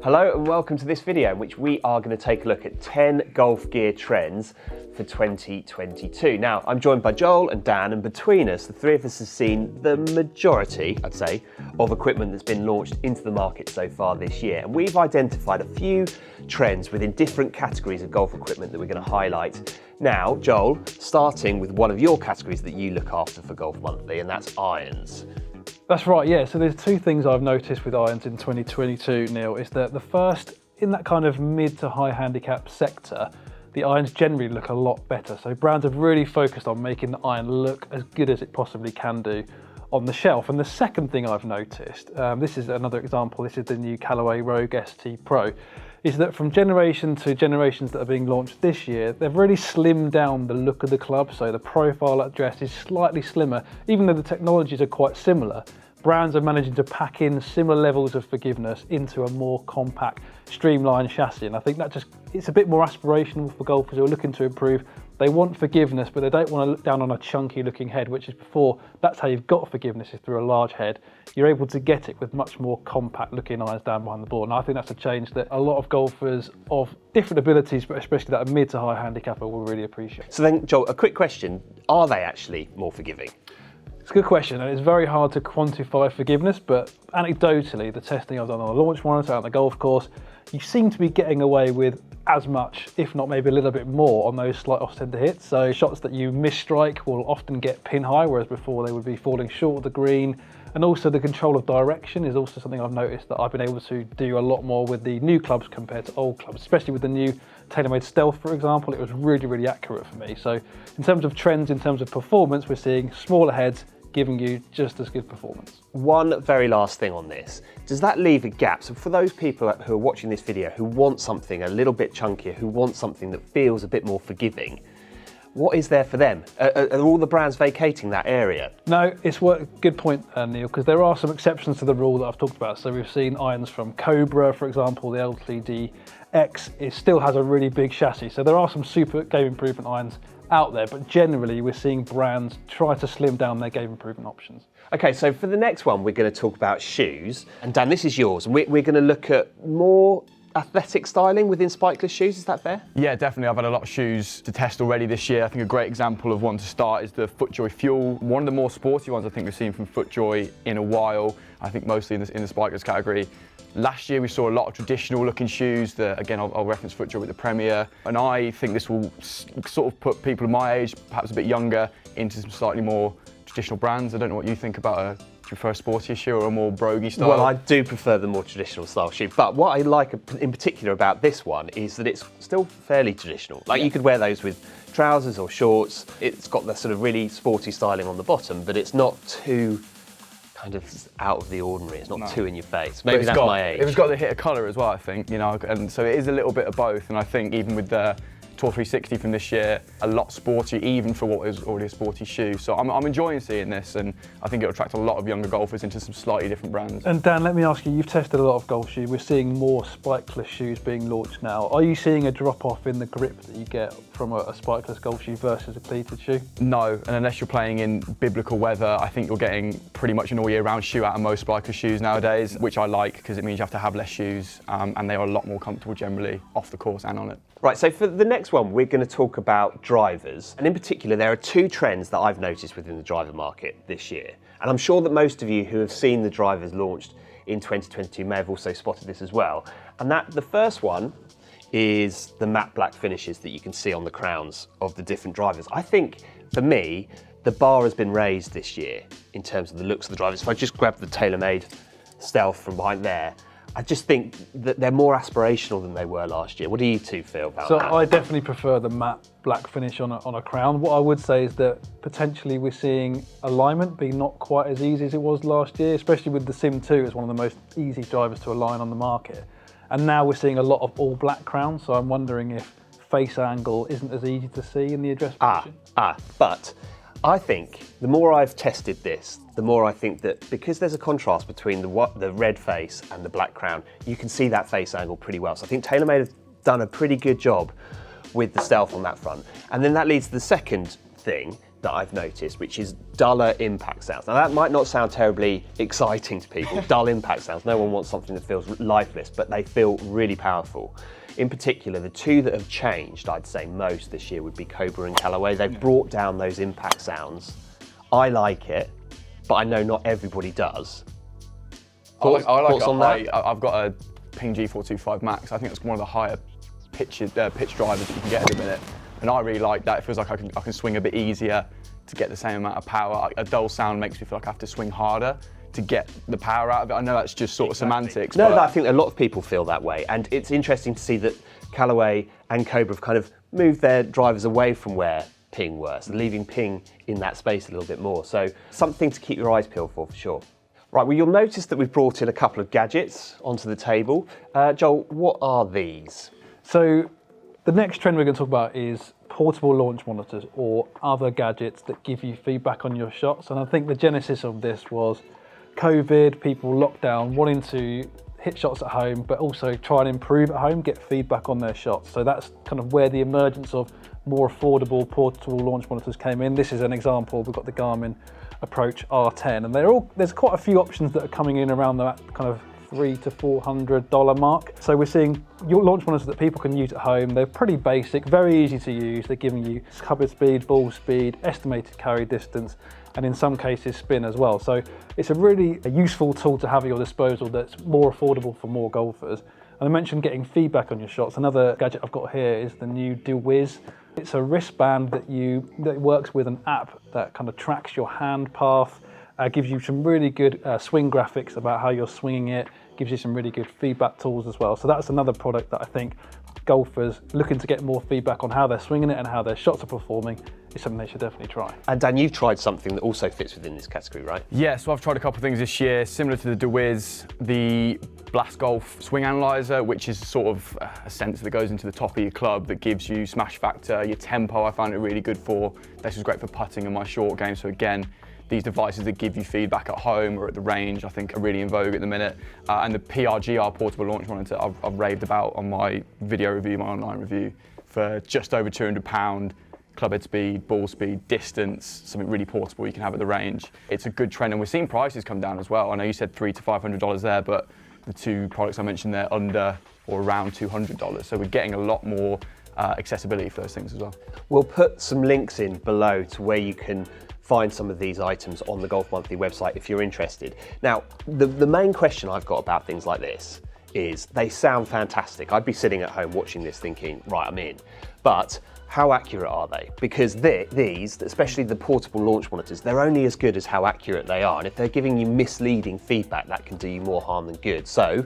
Hello and welcome to this video in which we are going to take a look at 10 golf gear trends for 2022. Now, I'm joined by Joel and Dan, and between us, the three of us have seen the majority, I'd say, of equipment that's been launched into the market so far this year. And we've identified a few trends within different categories of golf equipment that we're going to highlight. Now, Joel, starting with one of your categories that you look after for Golf Monthly, and that's irons. That's right, yeah. So there's two things I've noticed with irons in 2022, Neil, is that the first, in that kind of mid to high handicap sector, the irons generally look a lot better. So brands have really focused on making the iron look as good as it possibly can do on the shelf. And the second thing I've noticed, this is another example, this is the new Callaway Rogue ST Pro, is that from generation to generations that are being launched this year, they've really slimmed down the look of the club. So the profile address is slightly slimmer, even though the technologies are quite similar. Brands are managing to pack in similar levels of forgiveness into a more compact, streamlined chassis. And I think that it's a bit more aspirational for golfers who are looking to improve. They want forgiveness, but they don't want to look down on a chunky looking head, which is before, that's how you've got forgiveness, is through a large head. You're able to get it with much more compact looking irons down behind the ball. And I think that's a change that a lot of golfers of different abilities, but especially that mid to high handicapper, will really appreciate. So then, Joel, a quick question. Are they actually more forgiving? It's a good question, and it's very hard to quantify forgiveness, but anecdotally, the testing I've done on the launch monitor out on the golf course, you seem to be getting away with as much, if not maybe a little bit more, on those slight off-centre hits. So shots that you misstrike will often get pin high, whereas before they would be falling short of the green. And also the control of direction is also something I've noticed that I've been able to do a lot more with the new clubs compared to old clubs, especially with the new TaylorMade Stealth, for example. It was really, really accurate for me. So in terms of trends, in terms of performance, we're seeing smaller heads giving you just as good performance. One very last thing on this. Does that leave a gap? So for those people who are watching this video who want something a little bit chunkier, who want something that feels a bit more forgiving, what is there for them? Are all the brands vacating that area? No, it's a good point, Neil, because there are some exceptions to the rule that I've talked about. So we've seen irons from Cobra, for example, the LTD X, it still has a really big chassis. So there are some super game improvement irons out there, but generally we're seeing brands try to slim down their game improvement options. Okay, so for the next one, we're going to talk about shoes. And Dan, this is yours. And we're going to look at more athletic styling within spikeless shoes, is that fair? Yeah, definitely. I've had a lot of shoes to test already this year. I think a great example of one to start is the FootJoy Fuel. One of the more sporty ones I think we've seen from FootJoy in a while. I think mostly in the spikeless category. Last year we saw a lot of traditional looking shoes that, again, I'll reference FootJoy with the Premier. And I think this will sort of put people of my age, perhaps a bit younger, into some slightly more traditional brands. I don't know what you think about do you prefer a sportier shoe or a more brogy style? Well, I do prefer the more traditional style shoe, but what I like in particular about this one is that it's still fairly traditional. Like, you could wear those with trousers or shorts. It's got the sort of really sporty styling on the bottom, but it's not too kind of out of the ordinary. It's not too in your face. Maybe that's my age. It's got the hit of colour as well, I think, you know, and so it is a little bit of both. And I think even with the Tour 360 from this year, a lot sporty, even for what is already a sporty shoe. So I'm enjoying seeing this, and I think it'll attract a lot of younger golfers into some slightly different brands. And Dan, let me ask you, you've tested a lot of golf shoes. We're seeing more spikeless shoes being launched now. Are you seeing a drop-off in the grip that you get from a spikeless golf shoe versus a cleated shoe? No, and unless you're playing in biblical weather, I think you're getting pretty much an all-year-round shoe out of most spikeless shoes nowadays, which I like because it means you have to have less shoes, and they are a lot more comfortable generally off the course and on it. Right, so for the next one, we're going to talk about drivers. And in particular, there are two trends that I've noticed within the driver market this year. And I'm sure that most of you who have seen the drivers launched in 2022 may have also spotted this as well. And the first one is the matte black finishes that you can see on the crowns of the different drivers. I think, for me, the bar has been raised this year in terms of the looks of the drivers. If I just grab the TaylorMade Stealth from behind there, I just think that they're more aspirational than they were last year. What do you two feel about that? So I definitely prefer the matte black finish on a crown. What I would say is that potentially we're seeing alignment being not quite as easy as it was last year, especially with the Sim 2 as one of the most easy drivers to align on the market. And now we're seeing a lot of all black crowns, so I'm wondering if face angle isn't as easy to see in the address position. But I think the more I've tested this, the more I think that because there's a contrast between the red face and the black crown, you can see that face angle pretty well. So I think TaylorMade have done a pretty good job with the Stealth on that front. And then that leads to the second thing that I've noticed, which is duller impact sounds. Now that might not sound terribly exciting to people, dull impact sounds. No one wants something that feels lifeless, but they feel really powerful. In particular, the two that have changed, I'd say most this year, would be Cobra and Callaway. They've brought down those impact sounds. I like it, but I know not everybody does. Thoughts on that? I've got a Ping G425 Max. I think it's one of the higher pitch drivers that you can get at the minute. And I really like that. It feels like I can swing a bit easier to get the same amount of power. A dull sound makes me feel like I have to swing harder to get the power out of it. I know that's just sort of semantics. No, I think a lot of people feel that way. And it's interesting to see that Callaway and Cobra have kind of moved their drivers away from where Ping were, so leaving Ping in that space a little bit more. So something to keep your eyes peeled for sure. Right, well, you'll notice that we've brought in a couple of gadgets onto the table. Joel, what are these? So the next trend we're going to talk about is portable launch monitors or other gadgets that give you feedback on your shots. And I think the genesis of this was COVID, people locked down, wanting to hit shots at home, but also try and improve at home, get feedback on their shots. So that's kind of where the emergence of more affordable portable launch monitors came in. This is an example. We've got the Garmin Approach R10, and there's quite a few options that are coming in around that kind of $300 to $400 mark. So we're seeing your launch monitors that people can use at home. They're pretty basic, very easy to use. They're giving you covered speed, ball speed, estimated carry distance, and in some cases spin as well. So it's a useful tool to have at your disposal that's more affordable for more golfers. And I mentioned getting feedback on your shots. Another gadget I've got here is the new DeWiz. It's a wristband that works with an app that kind of tracks your hand path, gives you some really good swing graphics about how you're swinging it, gives you some really good feedback tools as well. So that's another product that I think golfers looking to get more feedback on how they're swinging it and how their shots are performing is something they should definitely try. And Dan, you've tried something that also fits within this category, right? Yeah, so I've tried a couple of things this year, similar to the DeWiz, the Blast Golf Swing Analyzer, which is sort of a sensor that goes into the top of your club that gives you smash factor, your tempo. I found it really good for. This was great for putting in my short game. So again, these devices that give you feedback at home or at the range, I think are really in vogue at the minute. And the PRGR portable launch monitor, I've raved about on my video review, my online review, for just over £200. Club head speed, ball speed, distance, something really portable you can have at the range. It's a good trend, and we're seeing prices come down as well. I know you said $300 to $500 there, but the two products I mentioned there under or around $200. So we're getting a lot more accessibility for those things as well. We'll put some links in below to where you can find some of these items on the Golf Monthly website if you're interested. Now, the main question I've got about things like this is they sound fantastic. I'd be sitting at home watching this thinking, right, I'm in. But how accurate are they? Because these, especially the portable launch monitors, they're only as good as how accurate they are. And if they're giving you misleading feedback, that can do you more harm than good. So,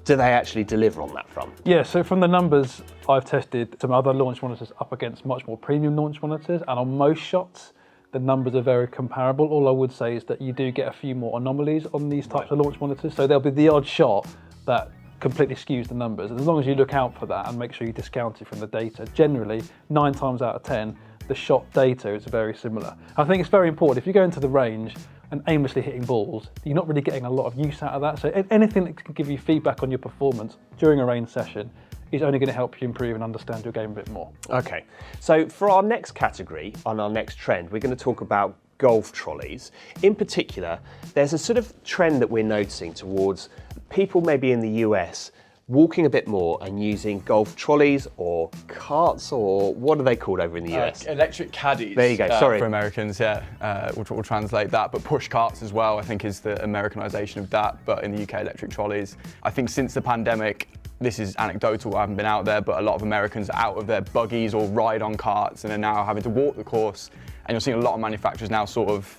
do they actually deliver on that front? Yeah, so from the numbers, I've tested some other launch monitors up against much more premium launch monitors, and on most shots, the numbers are very comparable. All I would say is that you do get a few more anomalies on these types of launch monitors. So there'll be the odd shot that completely skews the numbers. And as long as you look out for that and make sure you discount it from the data, generally 9 times out of 10, the shot data is very similar. I think it's very important. If you go into the range and aimlessly hitting balls, you're not really getting a lot of use out of that. So anything that can give you feedback on your performance during a range session is only going to help you improve and understand your game a bit more. Okay, so for our next category, on our next trend, we're going to talk about golf trolleys. In particular, there's a sort of trend that we're noticing towards people maybe in the US walking a bit more and using golf trolleys or carts, or what are they called over in the US? Electric caddies. There you go, sorry. For Americans, yeah, we'll translate that. But push carts as well, I think, is the Americanization of that, but in the UK, electric trolleys. I think since the pandemic, this is anecdotal, I haven't been out there, but a lot of Americans are out of their buggies or ride on carts and are now having to walk the course. And you're seeing a lot of manufacturers now sort of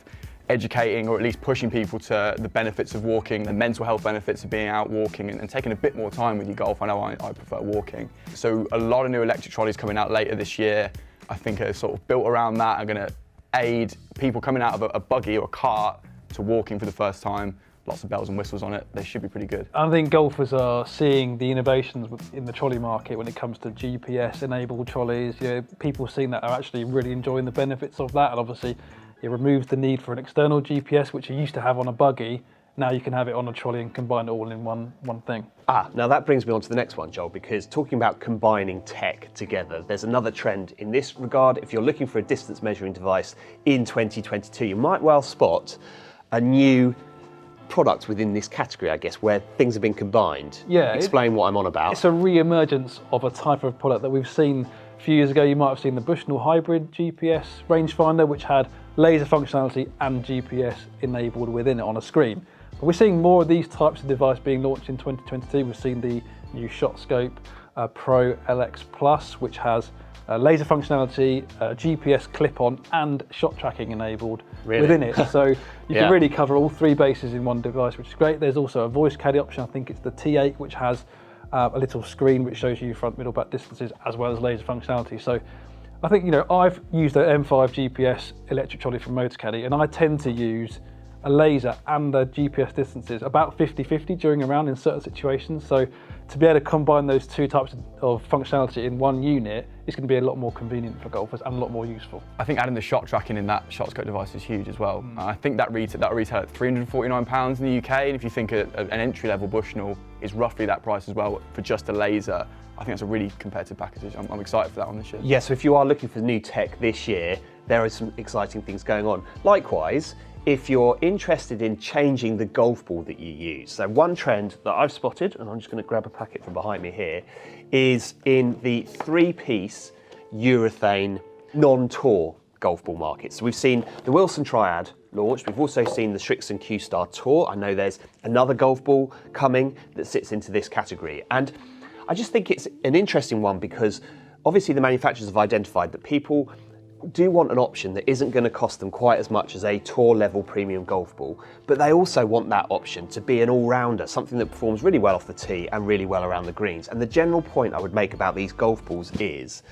educating or at least pushing people to the benefits of walking, the mental health benefits of being out walking and taking a bit more time with your golf. I know I prefer walking. So a lot of new electric trolleys coming out later this year, I think are sort of built around that, are going to aid people coming out of a buggy or a cart to walking for the first time. Lots of bells and whistles on it. They should be pretty good. I think golfers are seeing the innovations in the trolley market when it comes to GPS-enabled trolleys. You know, people seeing that are actually really enjoying the benefits of that, and obviously it removes the need for an external GPS, which you used to have on a buggy, now you can have it on a trolley and combine it all in one thing. Now that brings me on to the next one, Joel, because talking about combining tech together, there's another trend in this regard. If you're looking for a distance measuring device in 2022, you might well spot a new product within this category, I guess, where things have been combined. Yeah. Explain what I'm on about. It's a re-emergence of a type of product that we've seen a few years ago. You might have seen the Bushnell hybrid GPS rangefinder, which had laser functionality and GPS enabled within it on a screen. But we're seeing more of these types of device being launched in 2022. We've seen the new ShotScope Pro LX Plus, which has laser functionality, GPS clip-on and shot tracking enabled within it. So you can really cover all three bases in one device, which is great. There's also a voice caddy option. I think it's the T8, which has a little screen which shows you front, middle, back distances, as well as laser functionality. So I think, you know, I've used the M5 GPS electric trolley from Motorcaddy, and I tend to use a laser and the GPS distances about 50-50 during a round in certain situations. So to be able to combine those two types of functionality in one unit is going to be a lot more convenient for golfers and a lot more useful. I think adding the shot tracking in that ShotScope device is huge as well. I think that retail at £349 in the UK, and if you think an entry-level Bushnell is roughly that price as well for just a laser, I think that's a really competitive package. I'm excited for that one this year. Yeah, so if you are looking for new tech this year, there are some exciting things going on. Likewise, if you're interested in changing the golf ball that you use. So one trend that I've spotted, and I'm just going to grab a packet from behind me here, is in the three-piece urethane non-tour golf ball market. So we've seen the Wilson Triad launched. We've also seen the Srixon Q-Star Tour. I know there's another golf ball coming that sits into this category. And I just think it's an interesting one because obviously the manufacturers have identified that people do want an option that isn't going to cost them quite as much as a tour level premium golf ball, but they also want that option to be an all-rounder, something that performs really well off the tee and really well around the greens. And the general point I would make about these golf balls is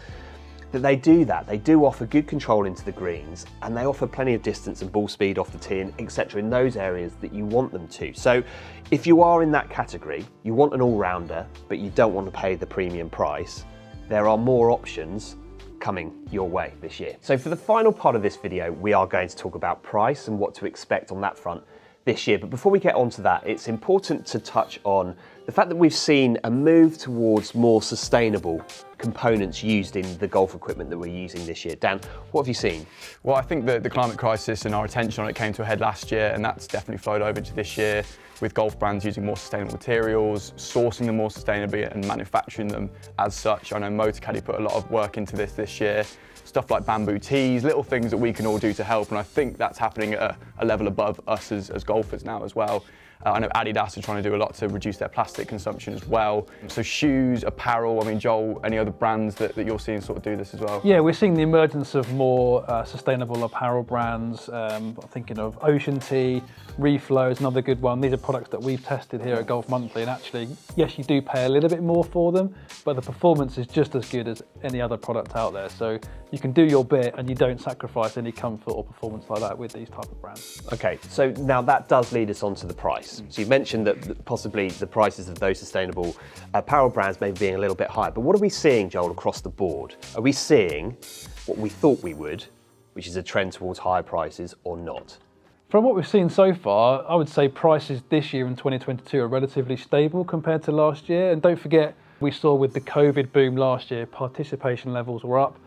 that they do that. They do offer good control into the greens, and they offer plenty of distance and ball speed off the tee, etc. in those areas that you want them to. So if you are in that category, you want an all-rounder, but you don't want to pay the premium price, there are more options coming your way this year. So for the final part of this video, we are going to talk about price and what to expect on that front this year. But before we get onto that, it's important to touch on the fact that we've seen a move towards more sustainable components used in the golf equipment that we're using this year. Dan, what have you seen? Well, I think the climate crisis and our attention on it came to a head last year, and that's definitely flowed over to this year with golf brands using more sustainable materials, sourcing them more sustainably and manufacturing them as such. I know Motorcaddy put a lot of work into this year. Stuff like bamboo tees, little things that we can all do to help, and I think that's happening at a level above us as golfers now as well. I know Adidas are trying to do a lot to reduce their plastic consumption as well. So shoes, apparel, I mean, Joel, any other brands that you're seeing sort of do this as well? Yeah, we're seeing the emergence of more sustainable apparel brands. I'm thinking of Ocean Tea, Reflow is another good one. These are products that we've tested here at Golf Monthly, and actually, yes, you do pay a little bit more for them, but the performance is just as good as any other product out there. So you can do your bit and you don't sacrifice any comfort or performance like that with these type of brands. Okay, so now that does lead us on to the price. So you mentioned that possibly the prices of those sustainable apparel brands may be being a little bit higher, but what are we seeing, Joel, across the board? Are we seeing what we thought we would, which is a trend towards higher prices, or not? From what we've seen so far, I would say prices this year in 2022 are relatively stable compared to last year. And don't forget, we saw with the COVID boom last year, participation levels were up,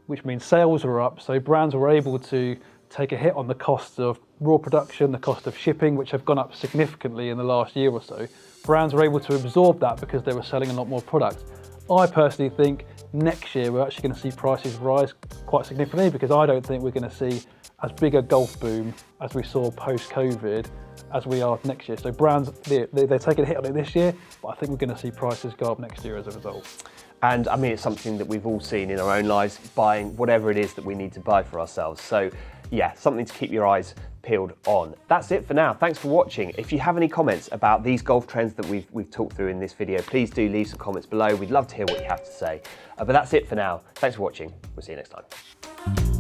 which means sales were up. So brands were able to take a hit on the costs of raw production, the cost of shipping, which have gone up significantly in the last year or so. Brands were able to absorb that because they were selling a lot more product. I personally think next year we're actually going to see prices rise quite significantly, because I don't think we're going to see as big a golf boom as we saw post-COVID as we are next year. So brands, they're taking a hit on it this year, but I think we're going to see prices go up next year as a result. And I mean, it's something that we've all seen in our own lives, buying whatever it is that we need to buy for ourselves. So yeah, something to keep your eyes peeled on. That's it for now. Thanks for watching. If you have any comments about these golf trends that we've talked through in this video, please do leave some comments below. We'd love to hear what you have to say. But that's it for now. Thanks for watching. We'll see you next time.